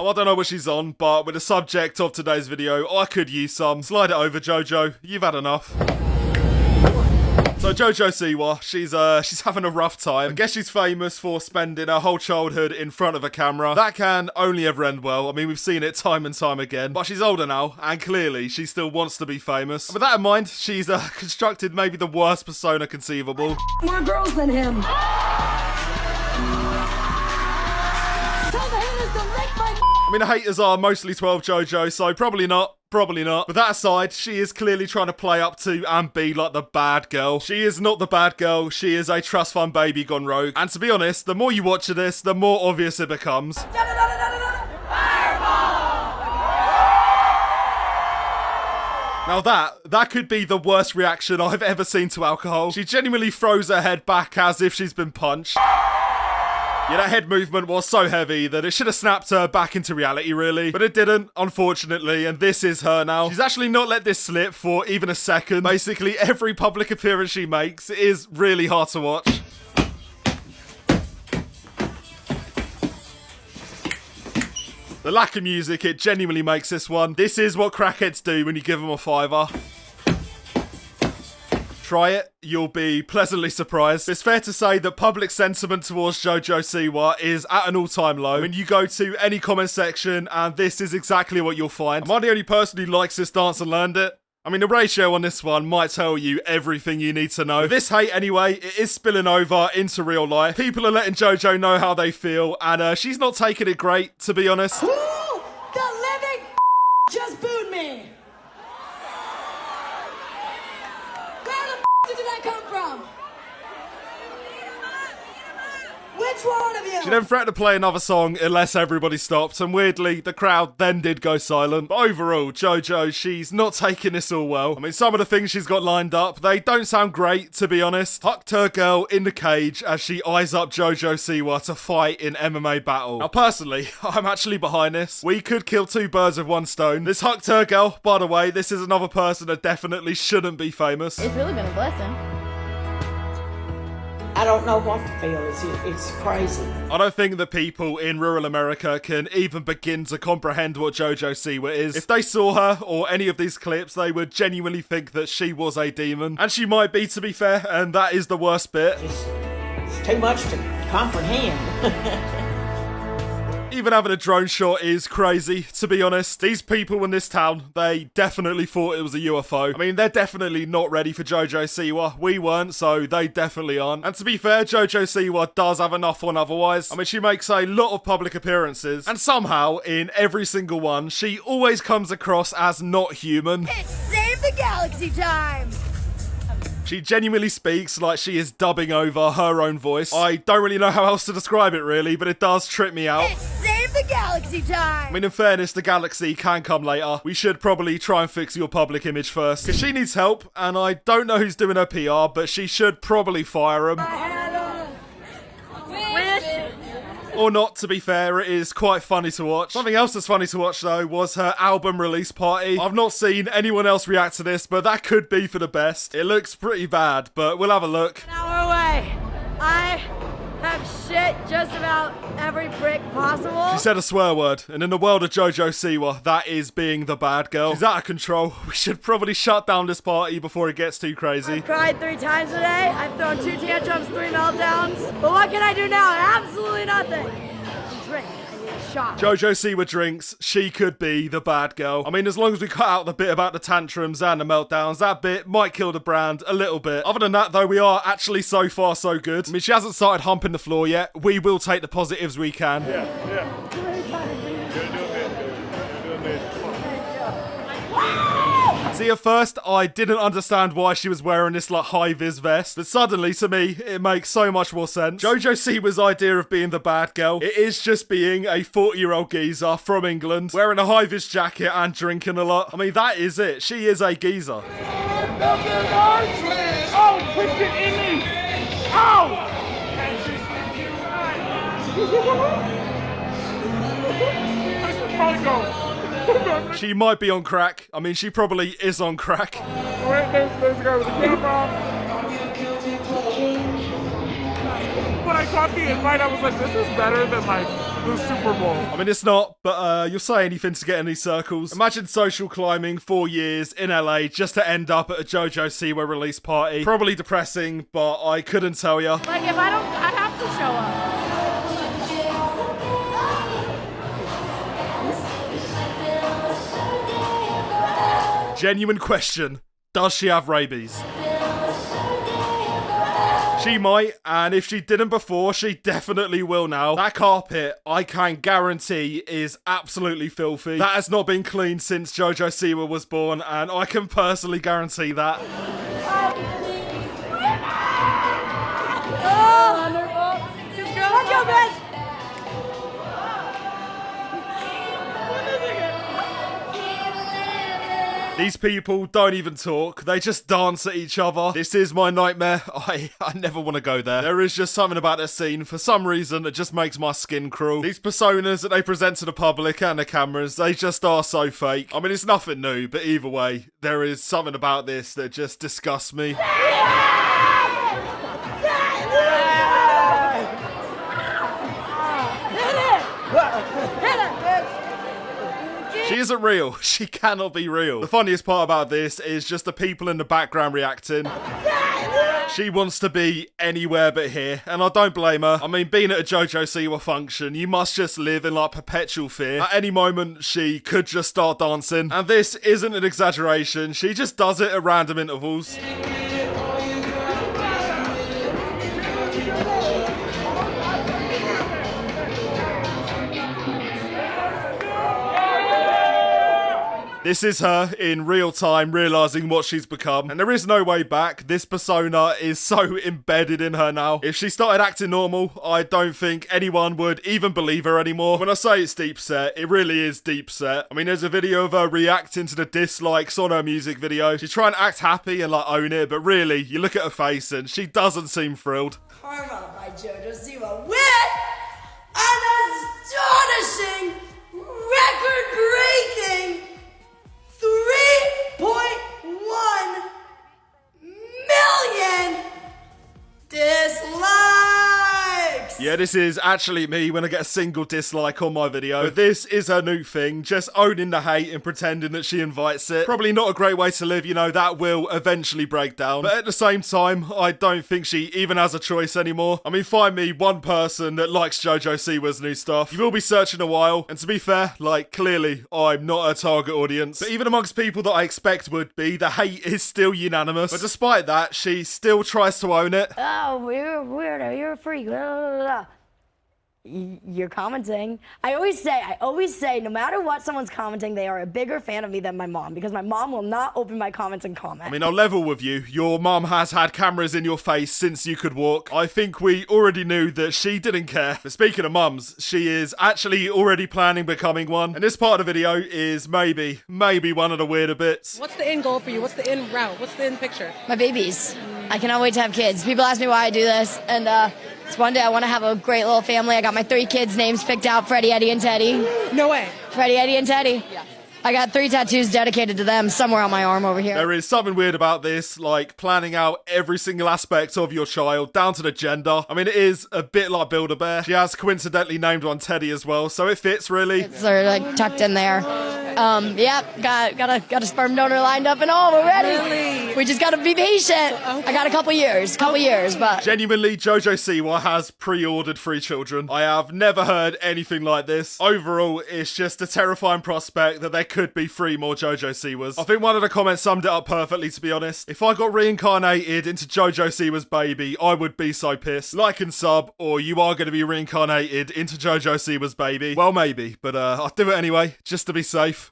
Now, I don't know what she's on, but with the subject of today's video, I could use some. Slide it over, Jojo. You've had enough. So Jojo Siwa, she's having a rough time. I guess she's famous for spending her whole childhood in front of a camera. That can only ever end well. I mean, we've seen it time and time again. But she's older now, and clearly she still wants to be famous. And with that in mind, she's constructed maybe the worst persona conceivable. More girls than him. Tell the haters to lick my. I mean, the haters are mostly 12 Jojo, so probably not. Probably not. But that aside, she is clearly trying to play up to and be like the bad girl. She is not the bad girl. She is a trust fund baby gone rogue. And to be honest, the more you watch of this, the more obvious it becomes. Now that could be the worst reaction I've ever seen to alcohol. She genuinely throws her head back as if she's been punched. Yeah, that head movement was so heavy that it should have snapped her back into reality, really. But it didn't, unfortunately, and this is her now. She's actually not let this slip for even a second. Basically, every public appearance she makes is really hard to watch. The lack of music, it genuinely makes this one. This is what crackheads do when you give them a fiver. Try it, you'll be pleasantly surprised. It's fair to say that public sentiment towards Jojo Siwa is at an all-time low. When you go to any comment section, and this is exactly what you'll find. Am I the only person who likes this dance and learned it? I mean, the ratio on this one might tell you everything you need to know. But this hate, anyway, it is spilling over into real life. People are letting Jojo know how they feel, and she's not taking it great, to be honest. Who the living just booed me? Where did that come from? Which one of you? She then threatened to play another song unless everybody stopped, and weirdly, the crowd then did go silent. But overall, Jojo, she's not taking this all well. I mean, some of the things she's got lined up, they don't sound great, to be honest. Hucked her girl in the cage as she eyes up Jojo Siwa to fight in MMA battle. Now, personally, I'm actually behind this. We could kill two birds with one stone. This hucked her girl, by the way, this is another person that definitely shouldn't be famous. It's really been a blessing. I don't know what to feel. It's crazy. I don't think that people in rural America can even begin to comprehend what Jojo Siwa is. If they saw her or any of these clips, they would genuinely think that she was a demon. And she might be, to be fair, and that is the worst bit. It's too much to comprehend. Even having a drone shot is crazy, to be honest. These people in this town, they definitely thought it was a UFO. I mean, they're definitely not ready for Jojo Siwa. We weren't, so they definitely aren't. And to be fair, Jojo Siwa does have enough on otherwise. I mean, she makes a lot of public appearances, and somehow, in every single one, she always comes across as not human. It's Save the Galaxy time! She genuinely speaks like she is dubbing over her own voice. I don't really know how else to describe it, really, but it does trip me out. It's Save the Galaxy time! I mean, in fairness, the galaxy can come later. We should probably try and fix your public image first. Because she needs help, and I don't know who's doing her PR, but she should probably fire him. Or not, to be fair, it is quite funny to watch. Something else that's funny to watch, though, was her album release party. I've not seen anyone else react to this, but that could be for the best. It looks pretty bad, but we'll have a look. An hour away. I have shit just about every brick possible. She said a swear word, and in the world of Jojo Siwa, that is being the bad girl. She's out of control. We should probably shut down this party before it gets too crazy. I've cried 3 times today. I've thrown 2 tantrums, 3 meltdowns. But what can I do now? Absolutely nothing. Drink. I need a shot. Jojo Siwa drinks. She could be the bad girl. I mean, as long as we cut out the bit about the tantrums and the meltdowns, that bit might kill the brand a little bit. Other than that, though, we are actually so far so good. I mean, she hasn't started humping the floor yet. We will take the positives we can. See, at first, I didn't understand why she was wearing this, like, high-vis vest, but suddenly, to me, it makes so much more sense. Jojo Siwa's idea of being the bad girl, it is just being a 40-year-old geezer from England, wearing a high-vis jacket and drinking a lot. I mean, that is it. She is a geezer. Oh, push it in me! Ow! I should probably go. She might be on crack. I mean, she probably is on crack. Let's go with the camera. When I caught the invite, I was like, this is better than like the Super Bowl. I mean, it's not, but you'll say anything to get in these circles. Imagine social climbing 4 years in LA just to end up at a Jojo Siwa release party. Probably depressing, but I couldn't tell you. Like, if I don't, I have to show up. Genuine question. Does she have rabies? She might, and if she didn't before, she definitely will now. That carpet, I can guarantee, is absolutely filthy. That has not been cleaned since Jojo Siwa was born, and I can personally guarantee that. Let's go, bitch! These people don't even talk, they just dance at each other. This is my nightmare. I never want to go there. There is just something about this scene, for some reason, that just makes my skin crawl. These personas that they present to the public and the cameras, they just are so fake. I mean, it's nothing new, but either way, there is something about this that just disgusts me. She isn't real. She cannot be real. The funniest part about this is just the people in the background reacting. She wants to be anywhere but here, and I don't blame her. I mean, being at a Jojo Siwa function, you must just live in like perpetual fear. At any moment, she could just start dancing. And this isn't an exaggeration. She just does it at random intervals. This is her in real time realising what she's become, and there is no way back. This persona is so embedded in her now. If she started acting normal, I don't think anyone would even believe her anymore. When I say it's deep set, it really is deep set. I mean, there's a video of her reacting to the dislikes on her music video. She's trying to act happy and like own it, but really, you look at her face and she doesn't seem thrilled. Karma by Jojo Siwa with an astonishing, record-breaking 3.1 million dislikes! Yeah, this is actually me when I get a single dislike on my video. But this is her new thing, just owning the hate and pretending that she invites it. Probably not a great way to live, you know, that will eventually break down. But at the same time, I don't think she even has a choice anymore. I mean, find me one person that likes Jojo Siwa's new stuff. You will be searching a while, and to be fair, like, clearly, I'm not a target audience. But even amongst people that I expect would be, the hate is still unanimous. But despite that, she still tries to own it. Oh, you're a weirdo, you're a freak. Blah, blah, blah. You're commenting. I always say, no matter what someone's commenting, they are a bigger fan of me than my mom, because my mom will not open my comments and comment. I mean, I'll level with you. Your mum has had cameras in your face since you could walk. I think we already knew that she didn't care. But speaking of mums, she is actually already planning becoming one. And this part of the video is maybe one of the weirder bits. What's the end goal for you? What's the end route? What's the end picture? My babies. I cannot wait to have kids. People ask me why I do this, and it's one day I want to have a great little family. I got my 3 kids' names picked out: Freddie, Eddie, and Teddy. No way. Freddie, Eddie, and Teddy. Yeah. I got 3 tattoos dedicated to them somewhere on my arm over here. There is something weird about this, like planning out every single aspect of your child, down to the gender. I mean, it is a bit like Build-A-Bear. She has coincidentally named one Teddy as well, so it fits really. They're like tucked in there. Got a sperm donor lined up and all. We're ready. Really? We just gotta be patient. Okay. I got a couple years, but Genuinely, Jojo Siwa has pre-ordered 3 children. I have never heard anything like this. Overall, it's just a terrifying prospect that there could be 3 more Jojo Siwas. I think one of the comments summed it up perfectly, to be honest. If I got reincarnated into Jojo Siwa's baby, I would be so pissed. Like and sub, or you are going to be reincarnated into Jojo Siwa's baby. Well, maybe, but I'll do it anyway, just to be safe.